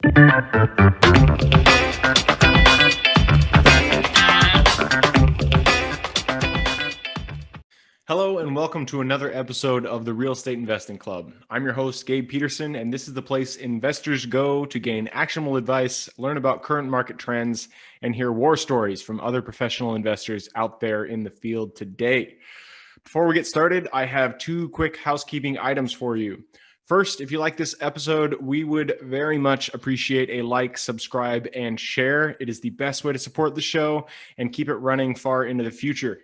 Hello and welcome to another episode of the Real Estate Investing Club. I'm your host, Gabe Peterson, and this is the place investors go to gain actionable advice, learn about current market trends, and hear war stories from other professional investors out there in the field today. Before we get started, I have two quick housekeeping items for you. First, if you like this episode, we would very much appreciate a like, subscribe, and share. It is the best way to support the show and keep it running far into the future.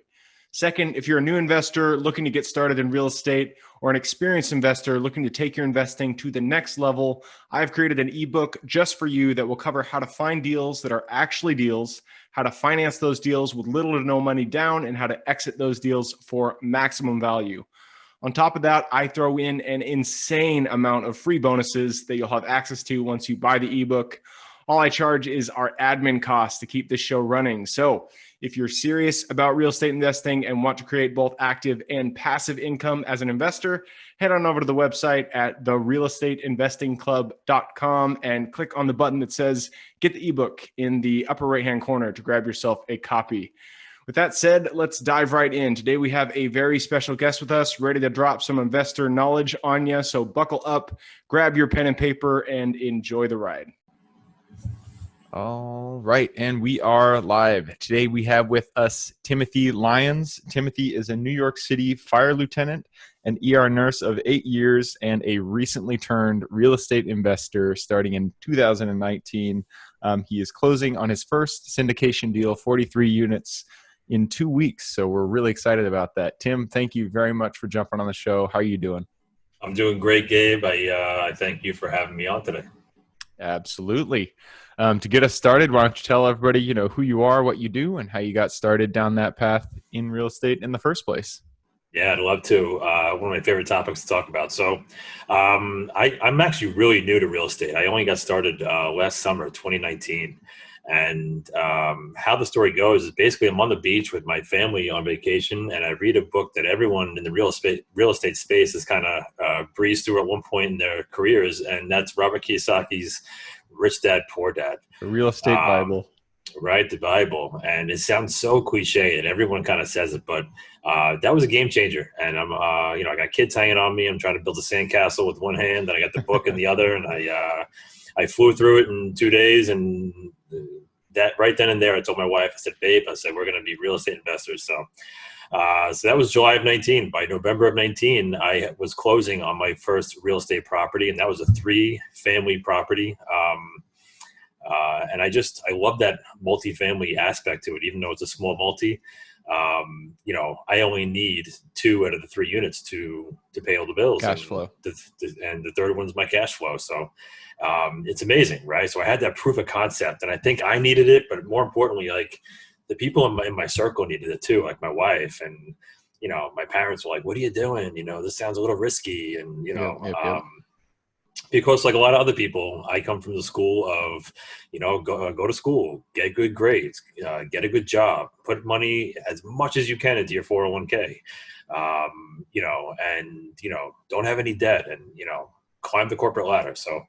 Second, if you're a new investor looking to get started in real estate or an experienced investor looking to take your investing to the next level, I've created an ebook just for you that will cover how to find deals that are actually deals, how to finance those deals with little to no money down, and how to exit those deals for maximum value. On top of that, I throw in an insane amount of free bonuses that you'll have access to once you buy the ebook. All I charge is our admin costs to keep this show running. So if you're serious about real estate investing and want to create both active and passive income as an investor, head on over to the website at therealestateinvestingclub.com and click on the button that says get the ebook in the upper right-hand corner to grab yourself a copy. With that said, let's dive right in. Today we have a very special guest with us, ready to drop some investor knowledge on you. So buckle up, grab your pen and paper, and enjoy the ride. All right, and we are live. Today we have with us Timothy Lyons. Timothy is a New York City fire lieutenant, an ER nurse of 8 years, and a recently turned real estate investor starting in 2019. He is closing on his first syndication deal, 43 units in 2 weeks. So we're really excited about that. Tim, thank you very much for jumping on the show. How are you doing? I'm doing great, Gabe. I thank you for having me on today. Absolutely. To get us started, why don't you tell everybody, who you are, what you do, and how you got started down that path in real estate in the first place? Yeah, I'd love to. One of my favorite topics to talk about. So I'm actually really new to real estate. I only got started last summer, 2019. And how the story goes is basically I'm on the beach with my family on vacation, and I read a book that everyone in the real estate space has kind of breezed through at one point in their careers, and that's Robert Kiyosaki's Rich Dad, Poor Dad. The real estate Bible. Right, the Bible. And it sounds so cliche, and everyone kind of says it, but that was a game changer. And I'm, I got kids hanging on me. I'm trying to build a sandcastle with one hand, then I got the book in the other, and I flew through it in 2 days, and that right then and there, I told my wife, I said, babe, we're going to be real estate investors. So that was July of 19. By November of 19, I was closing on my first real estate property, and that was a 3-family property. And I love that multifamily aspect to it, even though it's a small multi. I only need 2 out of the 3 units to pay all the bills. Cash flow. And the third one's my cash flow. So it's amazing, right? So I had that proof of concept, and I think I needed it, but more importantly, like the people in my circle needed it too, like my wife and, my parents were like, what are you doing? This sounds a little risky. And, Yep. Because like a lot of other people, I come from the school of, go to school, get good grades, get a good job, put money as much as you can into your 401k, don't have any debt, and, climb the corporate ladder. So,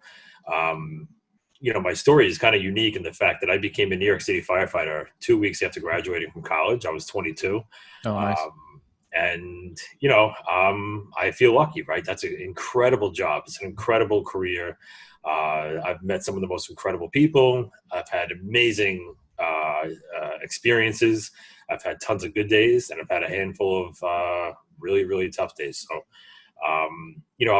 my story is kind of unique in the fact that I became a New York City firefighter 2 weeks after graduating from college. I was 22. Oh, nice. I feel lucky, right? That's an incredible job. It's an incredible career. I've met some of the most incredible people. I've had amazing experiences. I've had tons of good days, and I've had a handful of really, really tough days. So, I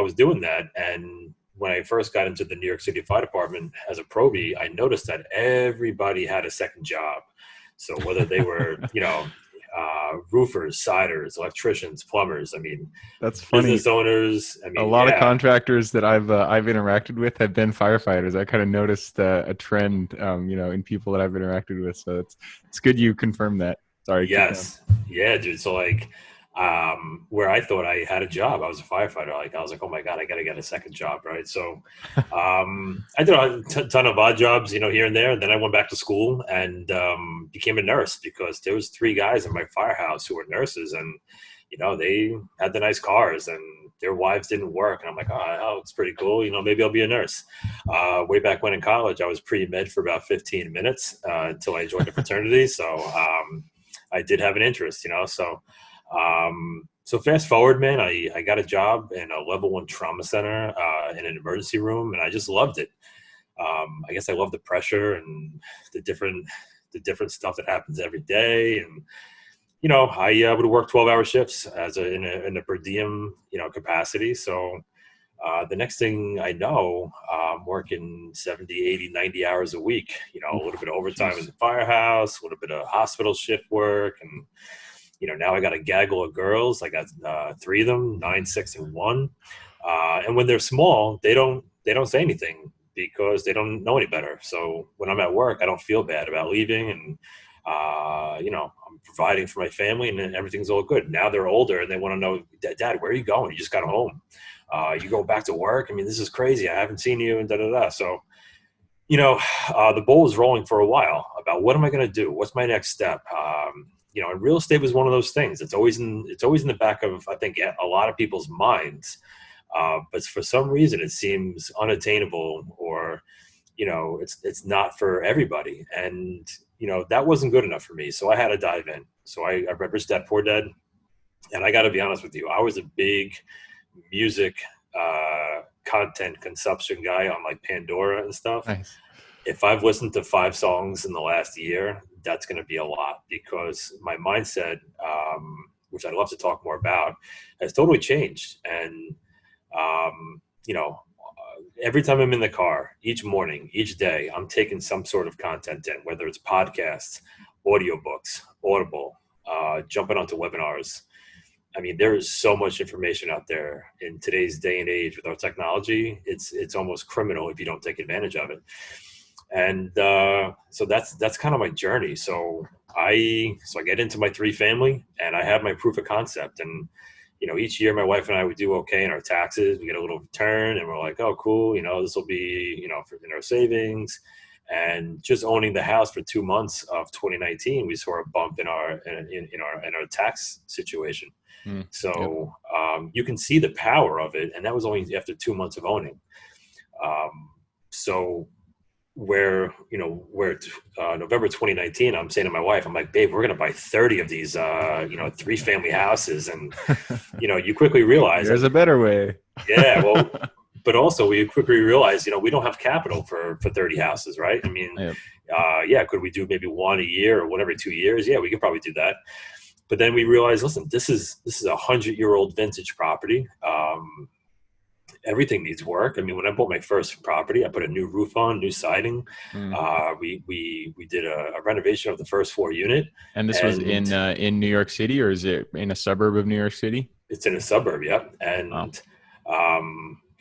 was doing that. And when I first got into the New York City Fire Department as a probie, I noticed that everybody had a second job. So whether they were, roofers, siders, electricians, plumbers. That's funny. Business owners. A lot of contractors that I've interacted with have been firefighters. I kind of noticed a trend, in people that I've interacted with. So it's good you confirmed that. Sorry. Yes. Yeah, dude. So where I thought I had a job, I was a firefighter. I was like, oh my God, I got to get a second job. Right. So, I did a ton of odd jobs, here and there. And then I went back to school and, became a nurse because there was 3 guys in my firehouse who were nurses, and, they had the nice cars and their wives didn't work. And I'm like, oh, it's pretty cool. Maybe I'll be a nurse. Way back when in college, I was pre-med for about 15 minutes until I joined a fraternity. So I did have an interest, So fast forward, man, I got a job in a level 1 trauma center in an emergency room, and I just loved it. I guess I love the pressure and the different stuff that happens every day. And, I would work 12-hour shifts in a per diem, capacity. So the next thing I know, I'm working 70, 80, 90 hours a week, a little bit of overtime in the firehouse, a little bit of hospital shift work. And, now I got a gaggle of girls. I got 3 of them, 9, 6, and 1. And when they're small, they don't say anything because they don't know any better. So when I'm at work, I don't feel bad about leaving, and I'm providing for my family, and everything's all good. Now they're older and they want to know, Dad, where are you going? You just got home. You go back to work? I mean, this is crazy. I haven't seen you, and da-da-da. So, the ball was rolling for a while about what am I going to do? What's my next step? And real estate was one of those things. It's always in the back of, I think, a lot of people's minds. But for some reason, it seems unattainable, or, it's not for everybody. And, that wasn't good enough for me. So I had to dive in. So I read Rich Dad Poor Dad. And I got to be honest with you, I was a big music content consumption guy on like Pandora and stuff. Nice. If I've listened to 5 songs in the last year, that's going to be a lot, because my mindset, which I'd love to talk more about, has totally changed. And, every time I'm in the car, each morning, each day, I'm taking some sort of content in, whether it's podcasts, audiobooks, Audible, jumping onto webinars. I mean, there is so much information out there in today's day and age with our technology. It's almost criminal if you don't take advantage of it. And so that's kind of my journey. So I get into my 3 family, and I have my proof of concept. And, each year my wife and I would do okay in our taxes. We get a little return, and we're like, oh, cool. This will be, in our savings. And just owning the house for 2 months of 2019, we saw a bump in our tax situation. So you can see the power of it. And that was only after 2 months of owning. So where November 2019, I'm saying to my wife, I'm like, babe, we're going to buy 30 of these, 3-family houses. And, you quickly realize there's a better way. Yeah. Well, but also we quickly realize, we don't have capital for 30 houses. Right. I mean, could we do maybe 1 a year or 1 every 2 years? Yeah, we could probably do that. But then we realized, listen, this is a 100-year-old vintage property. Everything needs work. I mean, when I bought my first property, I put a new roof on, new siding. We did a renovation of the first floor unit. And this was in New York City, or is it in a suburb of New York City? It's in a suburb, yeah. And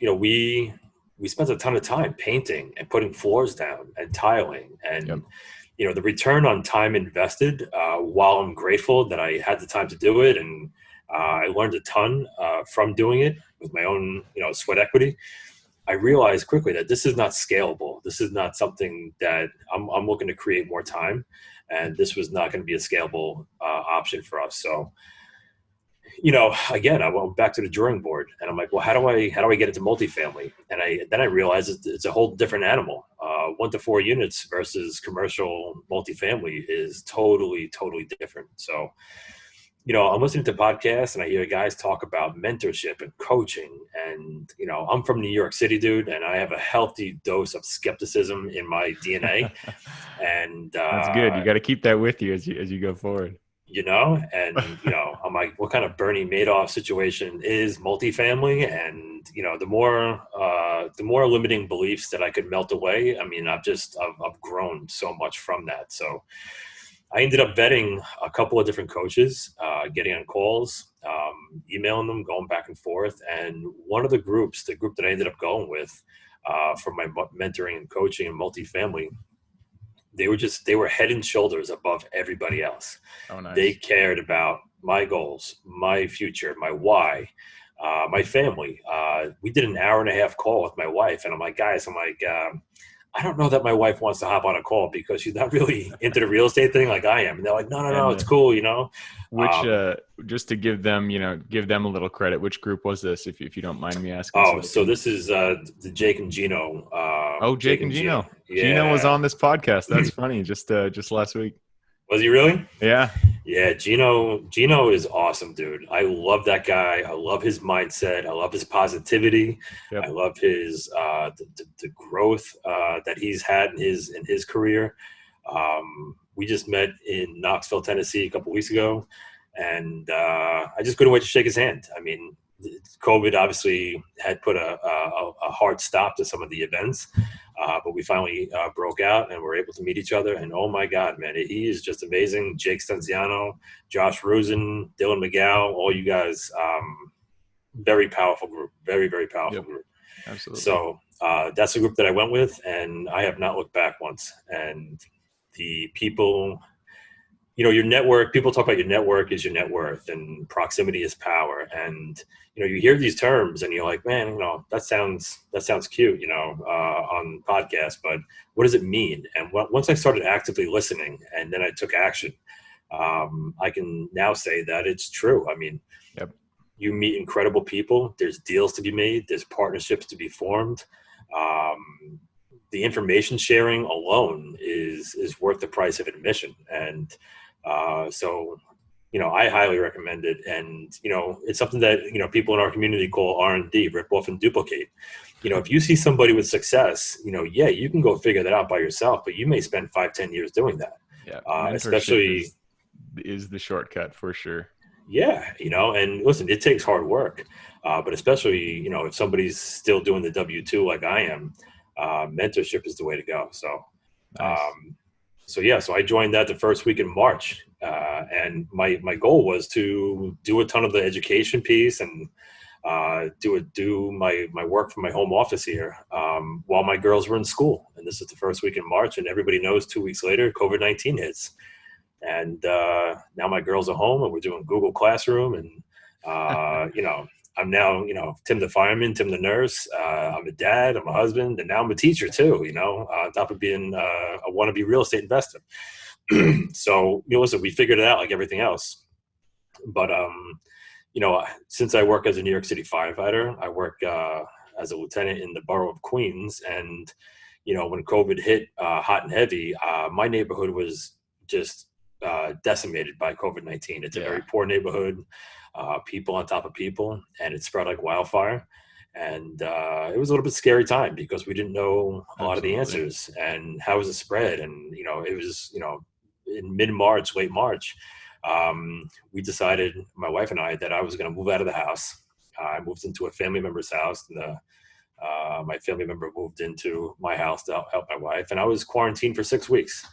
we spent a ton of time painting and putting floors down and tiling. And the return on time invested, while I'm grateful that I had the time to do it, and I learned a ton from doing it with my own, sweat equity, I realized quickly that this is not scalable. This is not something that I'm looking to create more time, and this was not going to be a scalable option for us. So, again, I went back to the drawing board, and I'm like, well, how do I get into multifamily? And then I realized it's a whole different animal. 1 to 4 units versus commercial multifamily is totally, totally different. So, I'm listening to podcasts, and I hear guys talk about mentorship and coaching. And, I'm from New York City, dude, and I have a healthy dose of skepticism in my DNA. And that's good. You got to keep that with you as you go forward. And, I'm like, what kind of Bernie Madoff situation is multifamily? And, the more limiting beliefs that I could melt away. I mean, I've grown so much from that. So I ended up vetting a couple of different coaches, getting on calls, emailing them, going back and forth. And one of the group that I ended up going with for my mentoring and coaching in multifamily, they were head and shoulders above everybody else. Oh, nice. They cared about my goals, my future, my why, my family. We did an 1.5-hour call with my wife, and I'm like, guys, I don't know that my wife wants to hop on a call because she's not really into the real estate thing like I am. And they're like, no, no, no, And it's cool, you know? which, Um, just to give them, give them a little credit, which group was this, if you don't mind me asking? so this is the Jake and Gino. Oh, Jake Jake and and Gino. Gino. Gino was Yeah. on this podcast. That's funny. Just last week. Was he really? Yeah. Yeah, Gino is awesome, dude. I love that guy. I love his mindset. I love his positivity. I Yep. love his the growth that he's had in his career. We just met in Knoxville, Tennessee, a couple weeks ago, and I just couldn't wait to shake his hand. I mean, COVID obviously had put a hard stop to some of the events, but we finally broke out and were able to meet each other. And oh my God, man, he is just amazing. Jake Stanziano, Josh Rosen, Dylan McGow, all you guys, very powerful group, very, very powerful group. Absolutely. So that's the group that I went with, and I have not looked back once. And the people, your network, people talk about your network is your net worth and proximity is power. And, you hear these terms and you're like, man, that sounds cute, on podcasts, but what does it mean? And once I started actively listening and then I took action, I can now say that it's true. I mean, Yep. You meet incredible people. There's deals to be made. There's partnerships to be formed. The information sharing alone is worth the price of admission. And so, I highly recommend it. And, it's something that, people in our community call R&D, rip off and duplicate. If you see somebody with success, yeah, you can go figure that out by yourself, but you may spend 5-10 years doing that. Yeah. Especially is the shortcut for sure. Yeah. And listen, it takes hard work, but especially, if somebody's still doing the W-2 like I am, mentorship is the way to go. So, Nice. So I joined that the first week in March, and my goal was to do a ton of the education piece and do my work from my home office here while my girls were in school. And this is the first week in March, and everybody knows 2 weeks later, COVID-19 hits. And now my girls are home and we're doing Google Classroom, and I'm now, Tim the fireman, Tim the nurse. I'm a dad, I'm a husband, and now I'm a teacher too, on top of being a wannabe real estate investor. So, listen, we figured it out like everything else. But, since I work as a New York City firefighter, I work as a lieutenant in the borough of Queens. And, when COVID hit hot and heavy, my neighborhood was just decimated by COVID-19. It's a very poor neighborhood. People on top of people, and it spread like wildfire. And it was a little bit scary time because we didn't know a lot of the answers and how was it spread. And, it was, in mid-March, late March, we decided, my wife and I, that I was going to move out of the house. I moved into a family member's house, and my family member moved into my house to help my wife. And I was quarantined for 6 weeks.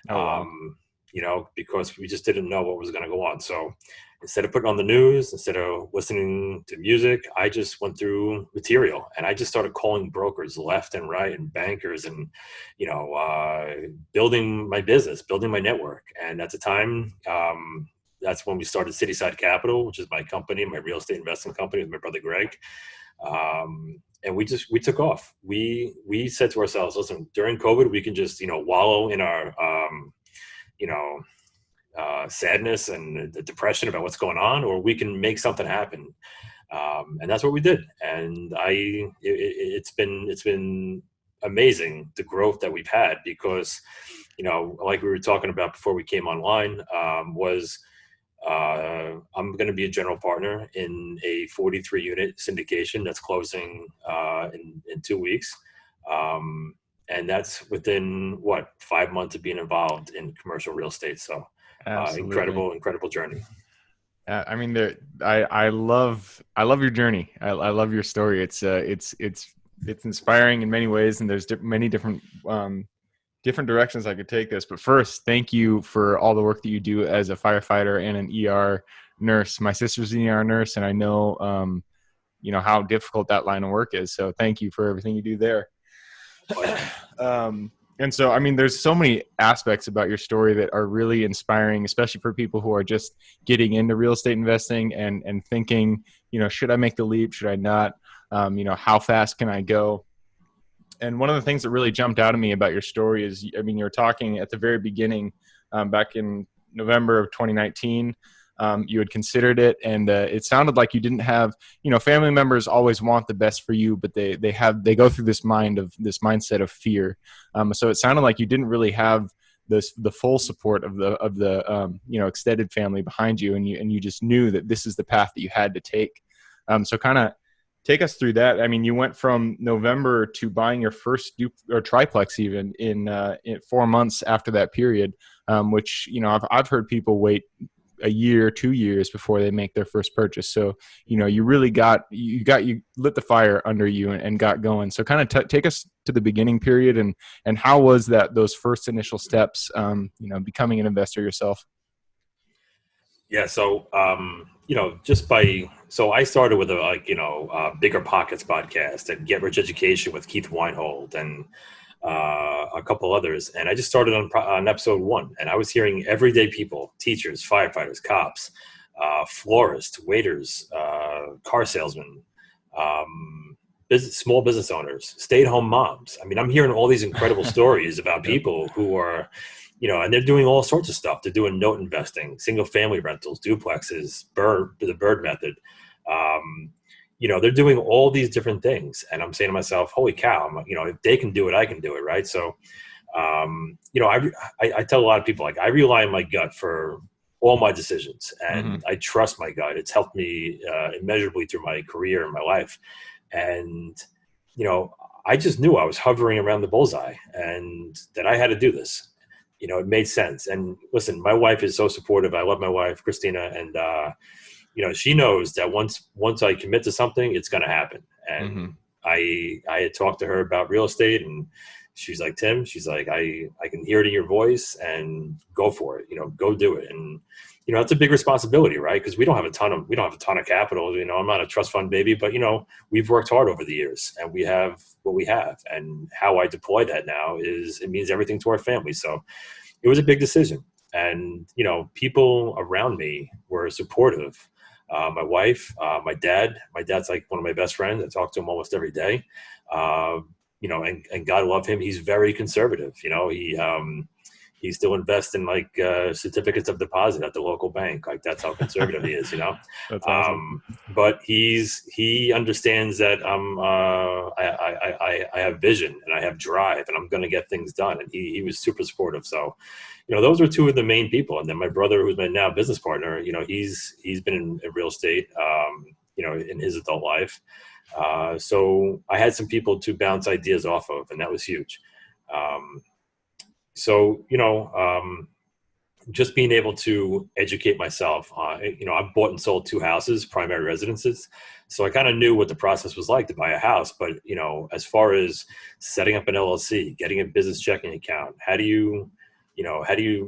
Oh, wow. Because we just didn't know what was going to go on. So instead of putting on the news, instead of listening to music, I just went through material and I just started calling brokers left and right and bankers and, building my business, building my network. And at the time, that's when we started Cityside Capital, which is my company, my real estate investing company with my brother, Greg. And we took off. We said to ourselves, listen, during COVID, we can just, wallow in our, sadness and the depression about what's going on, or we can make something happen. And that's what we did. And it's been amazing, the growth that we've had, because, like we were talking about before we came online, I'm going to be a general partner in a 43 unit syndication that's closing in 2 weeks. And that's within 5 months of being involved in commercial real estate. So incredible journey. I mean, I love your journey. I love your story. It's inspiring in many ways, and there's many different directions I could take this. But first, thank you for all the work that you do as a firefighter and an ER nurse. My sister's an ER nurse, and I know how difficult that line of work is. So thank you for everything you do there. And so, I mean, there's so many aspects about your story that are really inspiring, especially for people who are just getting into real estate investing and thinking, should I make the leap? Should I not? How fast can I go? And one of the things that really jumped out at me about your story is, I mean, you're talking at the very beginning, back in November of 2019. You had considered it, and it sounded like you didn't have, family members always want the best for you, but they go through this mindset of fear. So it sounded like you didn't really have the full support of the extended family behind you, and you just knew that this is the path that you had to take. So kind of take us through that. I mean, you went from November to buying your first or triplex even in 4 months after that period, which I've heard people wait a year, 2 years before they make their first purchase. So you really you lit the fire under you and got going. So kind of take us to the beginning period, and how was those first initial steps, becoming an investor yourself? Yeah. So, so I started with Bigger Pockets podcast and Get Rich Education with Keith Weinhold and a couple others. And I just started on episode 1, and I was hearing everyday people, teachers, firefighters, cops, florists, waiters, car salesmen, small business owners, stay-at-home moms. I mean, I'm hearing all these incredible stories about people who are, and they're doing all sorts of stuff. They're doing note investing, single family rentals, duplexes, the bird method. They're doing all these different things. And I'm saying to myself, holy cow, if they can do it, I can do it. Right. So, I tell a lot of people, like, I rely on my gut for all my decisions, and I trust my gut. It's helped me immeasurably through my career and my life. And, I just knew I was hovering around the bullseye and that I had to do this. It made sense. And listen, my wife is so supportive. I love my wife, Christina. And, she knows that once I commit to something, it's going to happen. And I had talked to her about real estate, and she's like, Tim, she's like, I can hear it in your voice, and go for it, go do it. And, it's a big responsibility, right? Because we don't have a ton of capital. I'm not a trust fund baby, but, we've worked hard over the years, and we have what we have. And how I deploy that now it means everything to our family. So it was a big decision. And, people around me were supportive. My wife, my dad's like one of my best friends. I talk to him almost every day. And God love him. He's very conservative. He still invests in certificates of deposit at the local bank. Like, that's how conservative he is, That's awesome. But he understands that I have vision and I have drive, and I'm going to get things done. And he was super supportive. So, those are two of the main people. And then my brother, who's my now business partner, he's been in real estate, in his adult life. So I had some people to bounce ideas off of, and that was huge. Just being able to educate myself. I've bought and sold 2 houses, primary residences. So I kind of knew what the process was like to buy a house. But, as far as setting up an LLC, getting a business checking account, how do you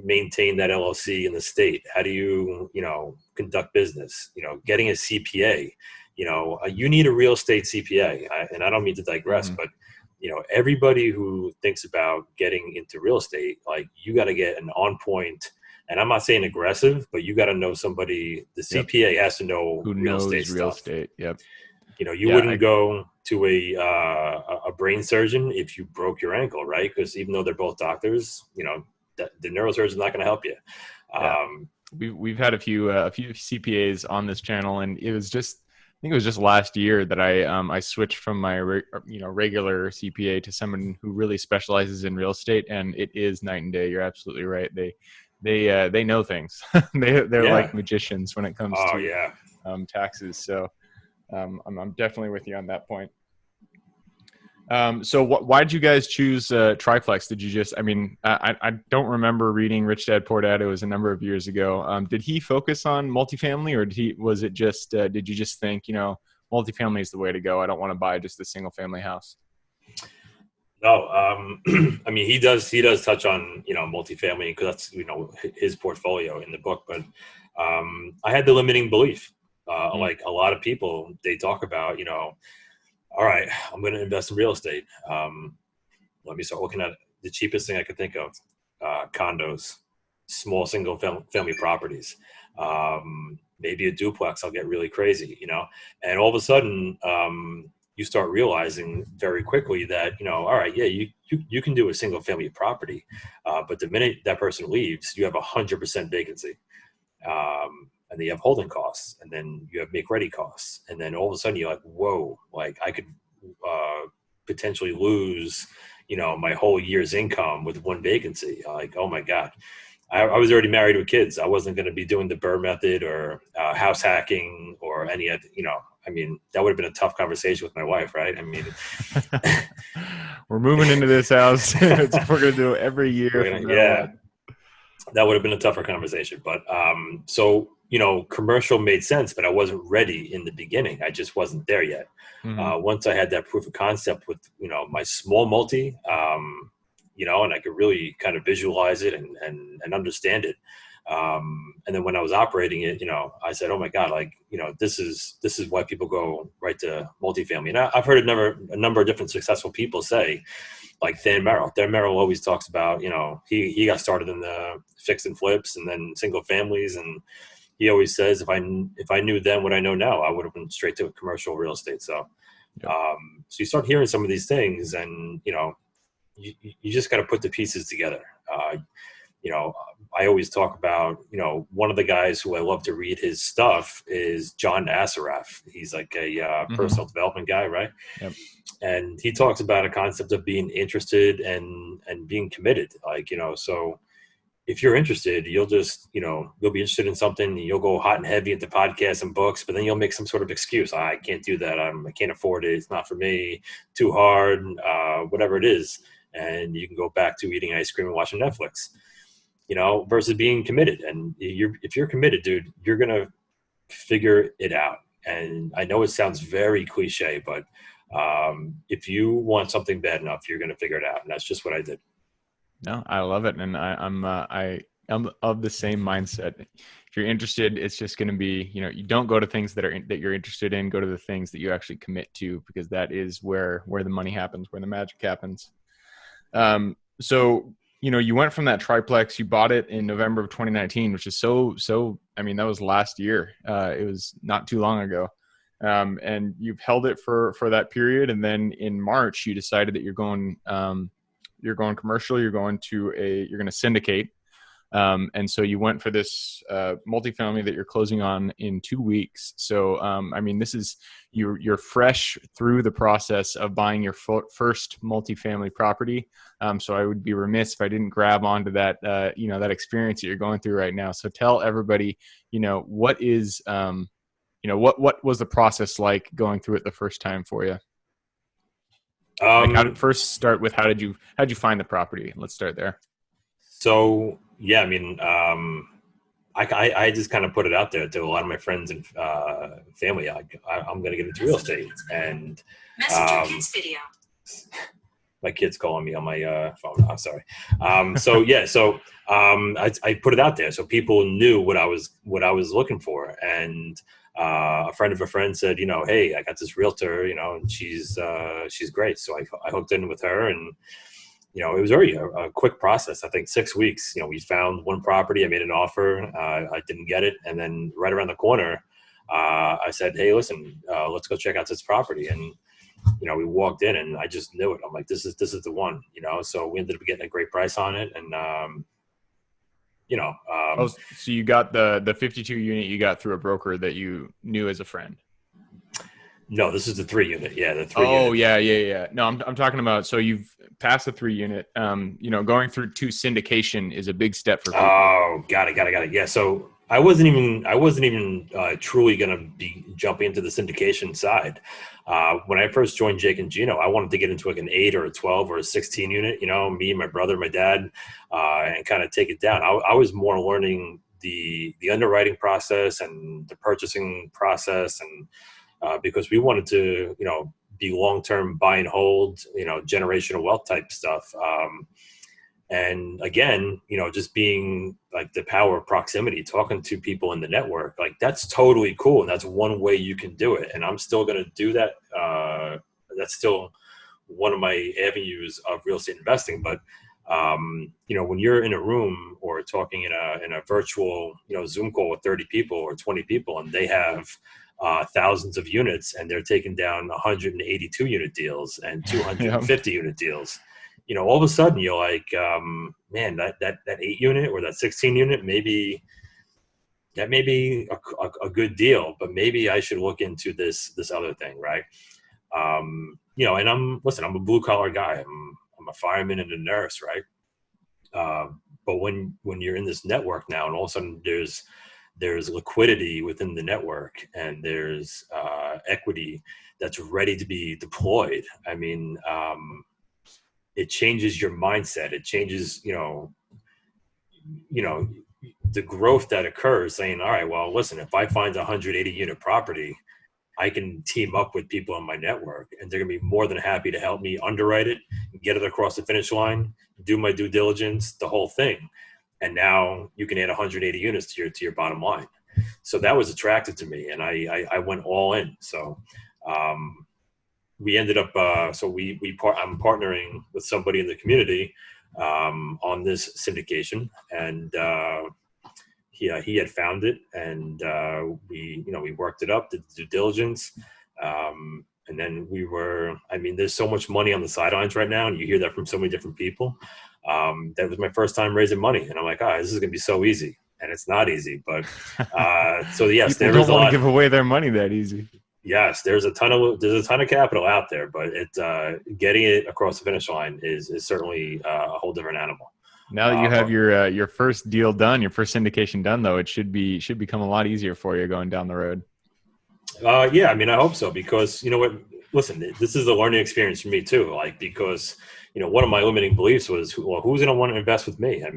maintain that LLC in the state? How do you, conduct business, getting a CPA, you need a real estate CPA. And I don't mean to digress, but everybody who thinks about getting into real estate, like, you got to get an on point, and I'm not saying aggressive, but you got to know somebody. The CPA has to know Who real knows estate real stuff. estate. Yep. You wouldn't go to a brain surgeon if you broke your ankle, right? Because even though they're both doctors, the neurosurgeon's not going to help you. We've had a few CPAs on this channel, and I think it was just last year that I switched from my regular CPA to someone who really specializes in real estate, and it is night and day. You're absolutely right. They know things. They're like magicians when it comes to taxes. So I'm definitely with you on that point. So why did you guys choose triplex? Did you just, I don't remember reading Rich Dad Poor Dad. It was a number of years ago. Did he focus on multifamily, or did you just think, multifamily is the way to go? I don't want to buy just a single family house. No, he does touch on, multifamily, because that's, his portfolio in the book. But I had the limiting belief, like a lot of people, they talk about, all right, I'm going to invest in real estate. Let me start looking at the cheapest thing I could think of: condos, small single family properties, maybe a duplex. I'll get really crazy, And all of a sudden, you start realizing very quickly that, all right, yeah, you can do a single family property, but the minute that person leaves, you have 100% vacancy. And then you have holding costs, and then you have make ready costs. And then all of a sudden you're like, whoa, like I could potentially lose, my whole year's income with one vacancy. Like, oh my God. I was already married with kids. I wasn't going to be doing the Burr method or house hacking or any of, that would have been a tough conversation with my wife, right? I mean, we're moving into this house. We're going to do it every year. That would have been a tougher conversation. But so, commercial made sense, but I wasn't ready in the beginning. I just wasn't there yet. Mm-hmm. Once I had that proof of concept with, my small multi, and I could really kind of visualize it and understand it. And then when I was operating it, I said, oh my God, like, this is why people go right to multifamily. And I've heard a number of different successful people say, like Dan Merrill. Dan Merrill always talks about, he got started in the fix and flips and then single families. And he always says, if I knew then what I know now, I would have been straight to commercial real estate. So, so you start hearing some of these things, and, you just got to put the pieces together. I always talk about, one of the guys who I love to read his stuff is John Assaraf. He's like a personal development guy, right? Yep. And he talks about a concept of being interested and being committed. Like, so if you're interested, you'll just, you'll be interested in something, and you'll go hot and heavy into podcasts and books, but then you'll make some sort of excuse. I can't do that. I can't afford it. It's not for me. Too hard, whatever it is. And you can go back to eating ice cream and watching Netflix, versus being committed. And if you're committed, dude, you're going to figure it out. And I know it sounds very cliche, but if you want something bad enough, you're going to figure it out. And that's just what I did. No, I love it. And I'm of the same mindset. If you're interested, it's just going to be, you don't go to things that you're interested in, go to the things that you actually commit to, because that is where the money happens, where the magic happens. So, you went from that triplex, you bought it in November of 2019, which is so, that was last year. It was not too long ago. And you've held it for that period. And then in March, you decided that you're going commercial, you're going to syndicate. And so you went for this multifamily that you're closing on in 2 weeks. So, this is, you're fresh through the process of buying your first multifamily property. So I would be remiss if I didn't grab onto that, that experience that you're going through right now. So tell everybody, what is, what was the process like going through it the first time for you? First start with, how'd you find the property? Let's start there. So, yeah, I just kind of put it out there to a lot of my friends and family. I'm going to get into real estate, and kids video. My kid's calling me on my phone. I'm sorry. So I put it out there so people knew what I was looking for, and a friend of a friend said, hey, I got this realtor, and she's great. So I hooked in with her, and it was already a quick process. I think 6 weeks. We found one property. I made an offer. I didn't get it, and then right around the corner, I said, hey, listen, let's go check out this property. And we walked in, and I just knew it. I'm like, this is the one. So we ended up getting a great price on it, and so you got the 52 unit you got through a broker that you knew as a friend. No, this is the 3 unit. Yeah, the 3 unit. Yeah. Yeah. No, I'm talking about, so you've passed the 3 unit. Going through to syndication is a big step for people. Oh, got it. Yeah. So I wasn't even truly going to be jumping into the syndication side. When I first joined Jake and Gino, I wanted to get into like an 8 or a 12 or a 16 unit, me, my brother, my dad, and kind of take it down. I was more learning the underwriting process and the purchasing process, and because we wanted to, be long-term buy and hold, generational wealth type stuff. And again, just being like the power of proximity, talking to people in the network, like that's totally cool. And that's one way you can do it. And I'm still going to do that. That's still one of my avenues of real estate investing. But, when you're in a room or talking in a virtual, Zoom call with 30 people or 20 people, and they have thousands of units, and they're taking down 182 unit deals and Yep. 250 unit deals. All of a sudden you're like, man, that 8 unit or that 16 unit, maybe that may be a good deal, but maybe I should look into this other thing, right? And I'm a blue collar guy. I'm a fireman and a nurse, right? But when you're in this network now, and all of a sudden there's liquidity within the network, and there's equity that's ready to be deployed. I mean, it changes your mindset. It changes, the growth that occurs, saying, all right, well, listen, if I find a 180 unit property, I can team up with people on my network, and they're going to be more than happy to help me underwrite it, get it across the finish line, do my due diligence, the whole thing. And now you can add 180 units to your bottom line. So that was attractive to me, and I went all in. So we ended up, I'm partnering with somebody in the community on this syndication, and he had found it, and we worked it up, did the due diligence, and then there's so much money on the sidelines right now, and you hear that from so many different people. That was my first time raising money, and I'm like, this is gonna be so easy, and it's not easy. But so yes, People there is don't a want lot. to give away their money that easy. Yes, there's a ton of capital out there, but getting it across the finish line is certainly a whole different animal. Now that you have your first deal done, your first syndication done, though, it should become a lot easier for you going down the road. Yeah, I hope so, because you know what? Listen, this is a learning experience for me too. Like, because one of my limiting beliefs was, well, who's going to want to invest with me? Up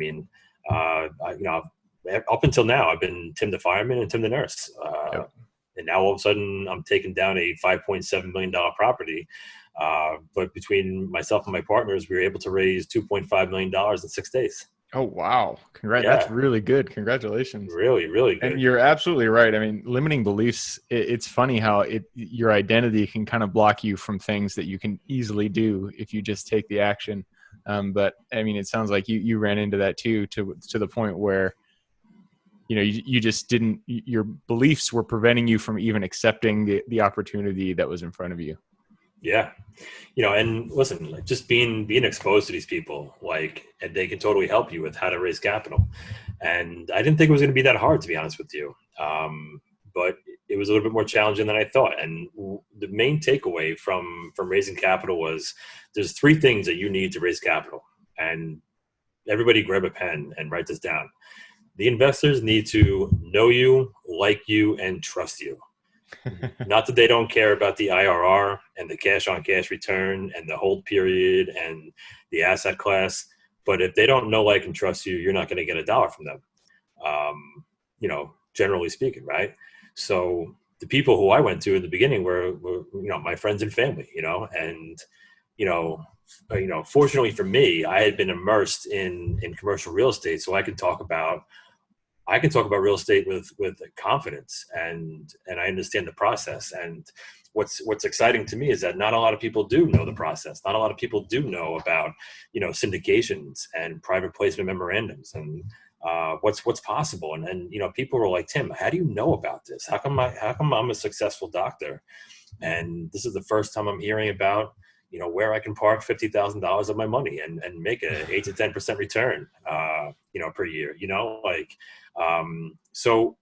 until now, I've been Tim the fireman and Tim the nurse, Yep. and now all of a sudden, I'm taking down a $5.7 million property. But between myself and my partners, we were able to raise $2.5 million in 6 days. Oh, wow. Congrats. Yeah. That's really good. Congratulations. Really, really good. And you're absolutely right. I mean, limiting beliefs, it's funny how your identity can kind of block you from things that you can easily do if you just take the action. But I mean, it sounds like you ran into that too, to the point where, you just didn't, your beliefs were preventing you from even accepting the opportunity that was in front of you. Yeah. And listen, like, just being exposed to these people, and they can totally help you with how to raise capital. And I didn't think it was going to be that hard, to be honest with you. But it was a little bit more challenging than I thought. And the main takeaway from raising capital was, there's 3 things that you need to raise capital. And everybody grab a pen and write this down. The investors need to know you, like you, and trust you. Not that they don't care about the IRR and the cash on cash return and the hold period and the asset class, but if they don't know, like, and trust you, you're not going to get a dollar from them. Generally speaking, right? So the people who I went to in the beginning were my friends and family, and fortunately for me, I had been immersed in commercial real estate, so I can talk about real estate with confidence, and I understand the process. And what's exciting to me is that not a lot of people do know the process. Not a lot of people do know about, syndications and private placement memorandums and what's possible. And people were like, Tim, how do you know about this? How come I'm a successful doctor, and this is the first time I'm hearing about, where I can park $50,000 of my money and make a 8 to 10% return, per year, so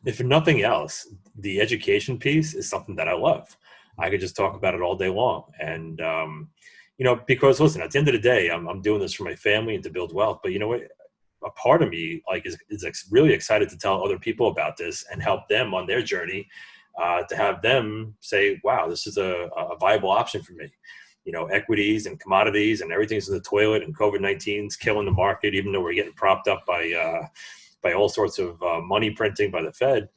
if nothing else, the education piece is something that I love. I could just talk about it all day long. And, because listen, at the end of the day, I'm doing this for my family and to build wealth, but you know what? A part of me is really excited to tell other people about this and help them on their journey, to have them say, wow, this is a viable option for me. Equities and commodities and everything's in the toilet, and COVID-19's killing the market, even though we're getting propped up by all sorts of money printing by the Fed.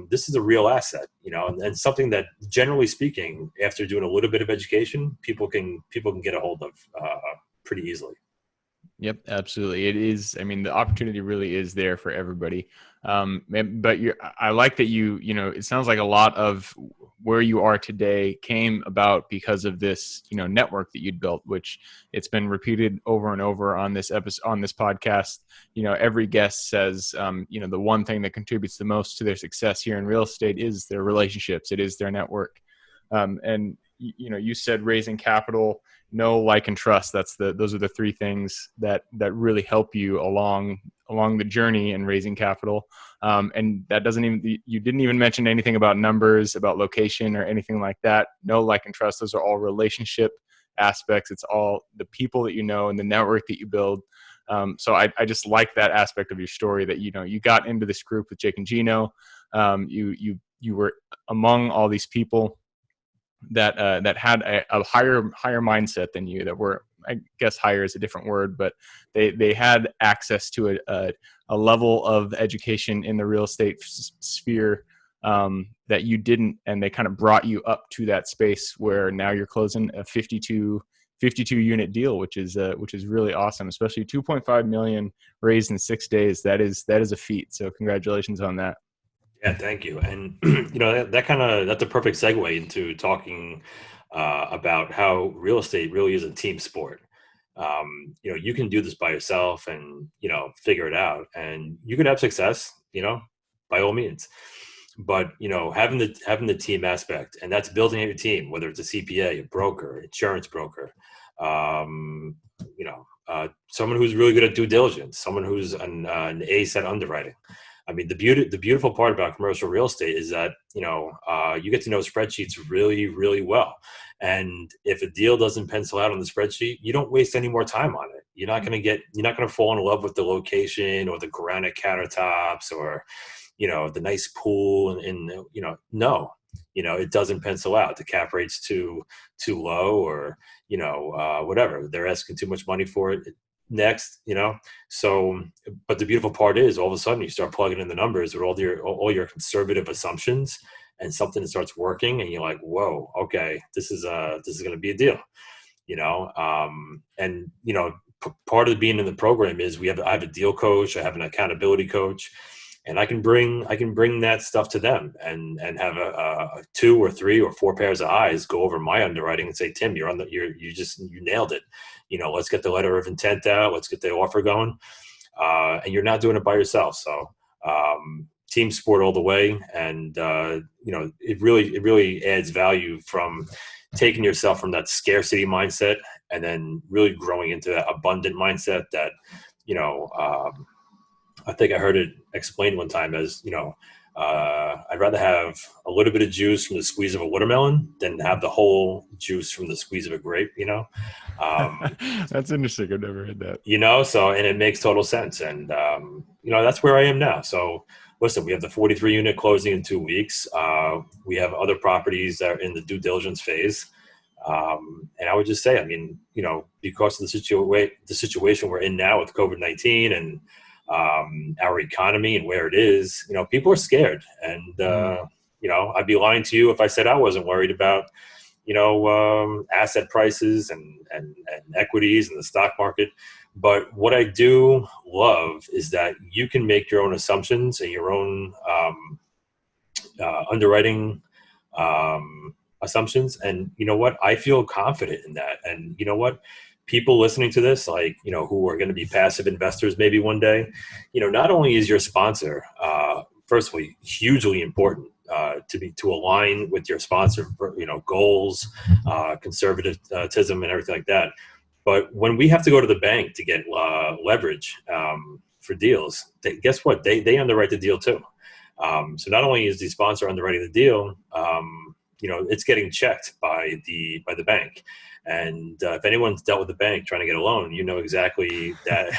This is a real asset, and something that, generally speaking, after doing a little bit of education, people can get a hold of pretty easily. Yep, absolutely. It is. I mean, the opportunity really is there for everybody. But I like that it sounds like a lot of where you are today came about because of this, network that you'd built, which it's been repeated over and over on this episode, on this podcast. Every guest says, the one thing that contributes the most to their success here in real estate is their relationships. It is their network. And you said raising capital, know, like, and trust. Those are the three things that really help you along the journey in raising capital. And that you didn't even mention anything about numbers, about location, or anything like that. Know, like, and trust. Those are all relationship aspects. It's all the people that you know and the network that you build. So I just like that aspect of your story, that you got into this group with Jake and Gino. You were among all these people that had a higher mindset than you, that were, I guess higher is a different word, but they had access to a level of education in the real estate sphere that you didn't, and they kind of brought you up to that space where now you're closing a 52 unit deal, which is really awesome, especially 2.5 million raised in 6 days. That is a feat. So congratulations on that. Yeah, thank you. And that's a perfect segue into talking about how real estate really is a team sport. You can do this by yourself and figure it out, and you could have success, by all means. But having the team aspect, and that's building out your team, whether it's a CPA, a broker, insurance broker, someone who's really good at due diligence, someone who's an ace at underwriting. I mean, the beautiful part about commercial real estate is that, you get to know spreadsheets really, really well. And if a deal doesn't pencil out on the spreadsheet, you don't waste any more time on it. You're not going to fall in love with the location or the granite countertops or, the nice pool no, it doesn't pencil out. The cap rate's too low, or, whatever. They're asking too much money for it. Next, so, but the beautiful part is all of a sudden you start plugging in the numbers with all your conservative assumptions, and something starts working, and you're like, whoa, okay, this is going to be a deal, and part of being in the program is I have a deal coach, I have an accountability coach, and I can bring that stuff to them and have a 2 or 3 or 4 pairs of eyes go over my underwriting and say, Tim, you nailed it. Let's get the letter of intent out. Let's get the offer going. And you're not doing it by yourself. So team sport all the way. And, it really adds value from taking yourself from that scarcity mindset and then really growing into that abundant mindset that, I think I heard it explained one time as, I'd rather have a little bit of juice from the squeeze of a watermelon than have the whole juice from the squeeze of a grape, That's interesting. I've never heard that. So, and it makes total sense. And, that's where I am now. So listen, we have the 43 unit closing in 2 weeks. We have other properties that are in the due diligence phase. And I would just say, because of the situation we're in now with COVID-19 and, our economy and where it is, people are scared. And, I'd be lying to you if I said I wasn't worried about, asset prices and equities and the stock market. But what I do love is that you can make your own assumptions and your own underwriting assumptions. And you know what? I feel confident in that. And you know what? People listening to this, who are going to be passive investors maybe one day, not only is your sponsor, firstly, hugely important to align with your sponsor, goals, conservatism, and everything like that. But when we have to go to the bank to get leverage for deals, guess what? They underwrite the deal too. So not only is the sponsor underwriting the deal, it's getting checked by the bank. And if anyone's dealt with the bank trying to get a loan, exactly that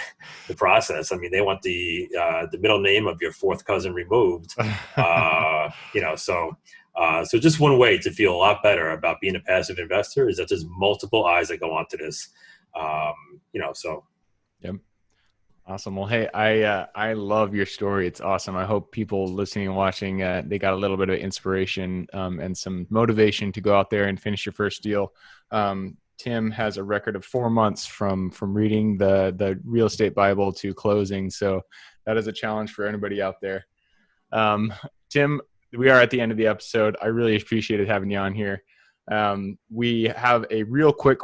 the process. I mean, they want the middle name of your fourth cousin removed. So just one way to feel a lot better about being a passive investor is that there's multiple eyes that go onto this. So. Yep. Awesome. Well, hey, I love your story. It's awesome. I hope people listening and watching, they got a little bit of inspiration and some motivation to go out there and finish your first deal. Tim has a record of 4 months from reading the real estate Bible to closing. So that is a challenge for anybody out there. Tim, we are at the end of the episode. I really appreciated having you on here. We have a real quick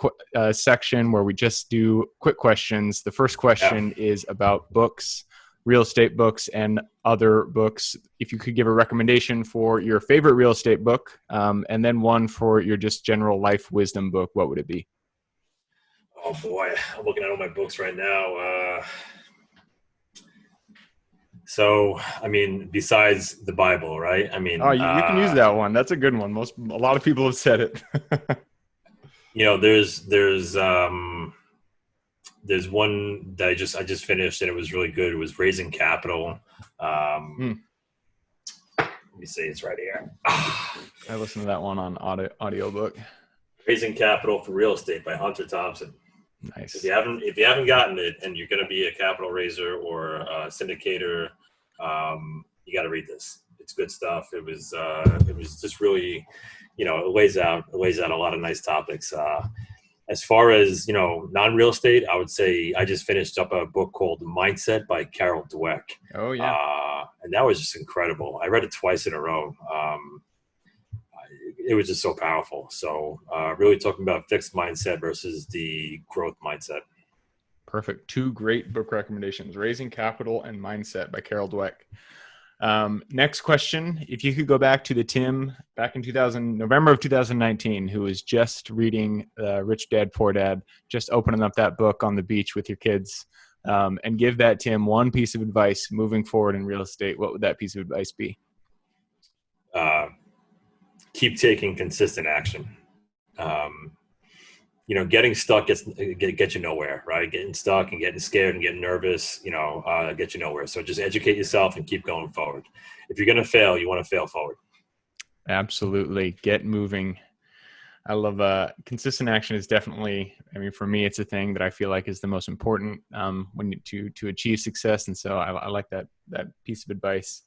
section where we just do quick questions. The first question is about books, real estate books, and other books. If you could give a recommendation for your favorite real estate book, and then one for your just general life wisdom book, what would it be? Oh boy, I'm looking at all my books right now. So, I mean, besides the Bible, right? I mean, Oh, you can use that one. That's a good one. A lot of people have said it. There's one that I just finished and it was really good. It was Raising Capital. Let me see, it's right here. I listened to that one on audiobook. Raising Capital for Real Estate by Hunter Thompson. Nice. If you haven't gotten it and you're going to be a capital raiser or a syndicator, you got to read this. It's good stuff. It was just really, it lays out a lot of nice topics. As far as, non-real estate, I would say I just finished up a book called Mindset by Carol Dweck. Oh yeah. And that was just incredible. I read it twice in a row. It was just so powerful. So really talking about fixed mindset versus the growth mindset. Perfect. Two great book recommendations, Raising Capital and Mindset by Carol Dweck. Next question. If you could go back to the Tim back in November of 2019, who was just reading Rich Dad, Poor Dad, just opening up that book on the beach with your kids, and give that Tim one piece of advice moving forward in real estate, what would that piece of advice be? Keep taking consistent action. Getting stuck gets you nowhere, right? Getting stuck and getting scared and getting nervous, get you nowhere. So just educate yourself and keep going forward. If you're going to fail, you want to fail forward. Absolutely. Get moving. I love consistent action is definitely, for me, it's a thing that I feel like is the most important to achieve success. And so I like that piece of advice.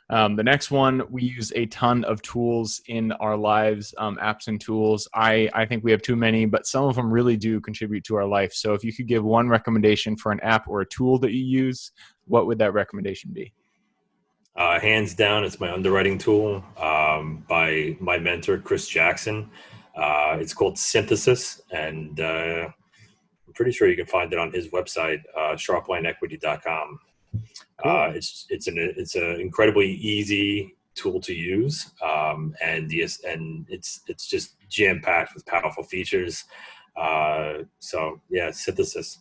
The next one, we use a ton of tools in our lives, apps and tools. I think we have too many, but some of them really do contribute to our life. So if you could give one recommendation for an app or a tool that you use, what would that recommendation be? Hands down, it's my underwriting tool by my mentor, Chris Jackson. It's called Synthesis, and I'm pretty sure you can find it on his website, sharplineequity.com. Cool. It's an incredibly easy tool to use, and it's just jam packed with powerful features. So yeah, Synthesis.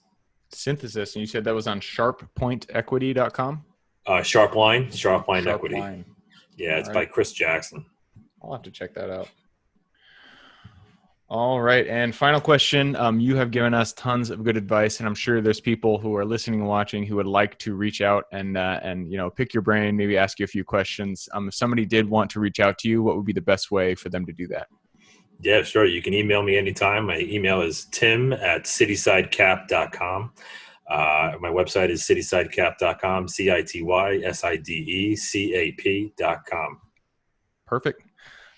And you said that was on sharppointequity.com? Sharpline Equity. Yeah, it's by Chris Jackson. I'll have to check that out. All right. And final question. You have given us tons of good advice, and I'm sure there's people who are listening and watching who would like to reach out and pick your brain, maybe ask you a few questions. If somebody did want to reach out to you, what would be the best way for them to do that? Yeah, sure. You can email me anytime. My email is tim@citysidecap.com. My website is citysidecap.com, citysidecap.com. Perfect.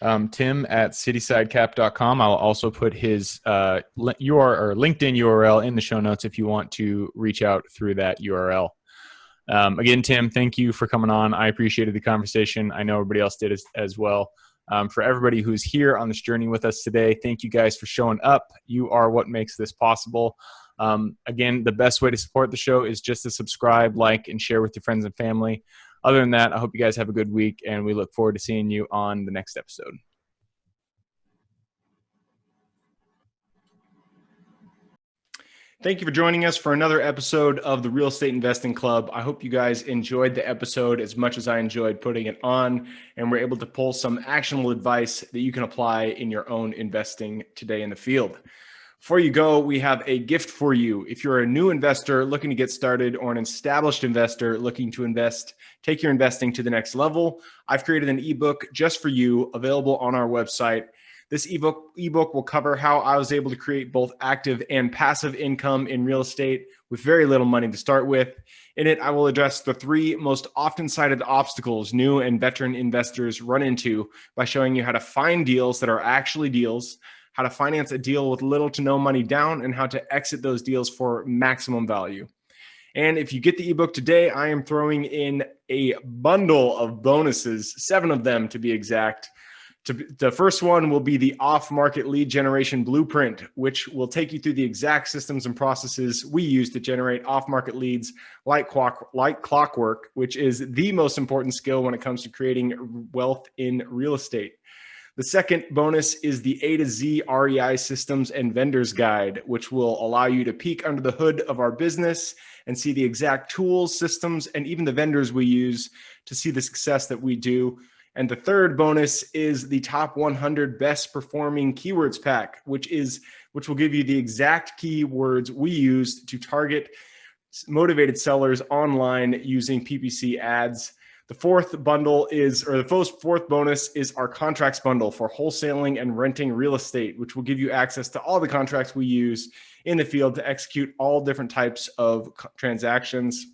Tim@citysidecap.com. I'll also put his LinkedIn URL in the show notes if you want to reach out through that URL. Again, Tim, thank you for coming on. I appreciated the conversation. I know everybody else did as well. For everybody who's here on this journey with us today, thank you guys for showing up. You are what makes this possible. Again, the best way to support the show is just to subscribe, like, and share with your friends and family. Other than that, I hope you guys have a good week, and we look forward to seeing you on the next episode. Thank you for joining us for another episode of the Real Estate Investing Club. I hope you guys enjoyed the episode as much as I enjoyed putting it on, and we're able to pull some actionable advice that you can apply in your own investing today in the field. Before you go, we have a gift for you. If you're a new investor looking to get started or an established investor looking to take your investing to the next level, I've created an ebook just for you, available on our website. This ebook will cover how I was able to create both active and passive income in real estate with very little money to start with. In it, I will address the 3 most often cited obstacles new and veteran investors run into by showing you how to find deals that are actually deals, how to finance a deal with little to no money down, and how to exit those deals for maximum value. And if you get the ebook today, I am throwing in a bundle of bonuses, 7 of them to be exact. The first one will be the off-market lead generation blueprint, which will take you through the exact systems and processes we use to generate off-market leads like clockwork, which is the most important skill when it comes to creating wealth in real estate. The second bonus is the A to Z REI systems and vendors guide, which will allow you to peek under the hood of our business and see the exact tools, systems, and even the vendors we use to see the success that we do. And the third bonus is the top 100 best performing keywords pack, which will give you the exact keywords we use to target motivated sellers online using PPC ads. The fourth bonus is our contracts bundle for wholesaling and renting real estate, which will give you access to all the contracts we use in the field to execute all different types of transactions.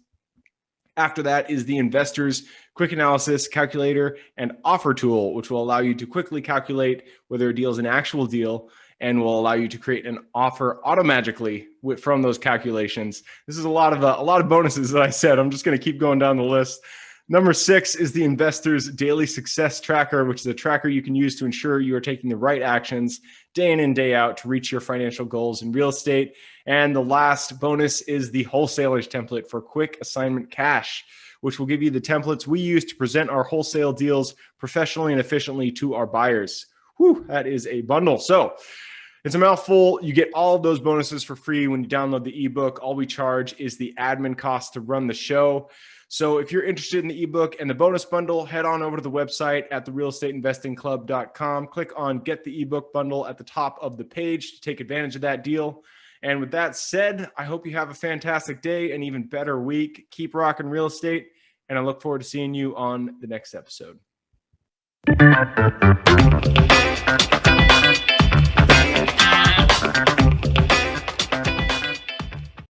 After that is the Investors Quick Analysis Calculator and Offer Tool, which will allow you to quickly calculate whether a deal is an actual deal and will allow you to create an offer automagically from those calculations. This is a lot of bonuses that I said. I'm just going to keep going down the list. Number 6 is the Investors Daily Success Tracker, which is a tracker you can use to ensure you are taking the right actions day in and day out to reach your financial goals in real estate. And the last bonus is the Wholesalers Template for Quick Assignment Cash, which will give you the templates we use to present our wholesale deals professionally and efficiently to our buyers. Whew, that is a bundle. So it's a mouthful. You get all of those bonuses for free when you download the ebook. All we charge is the admin cost to run the show. So if you're interested in the ebook and the bonus bundle, head on over to the website at therealestateinvestingclub.com. Click on Get the Ebook Bundle at the top of the page to take advantage of that deal. And with that said, I hope you have a fantastic day and even better week. Keep rocking real estate, and I look forward to seeing you on the next episode.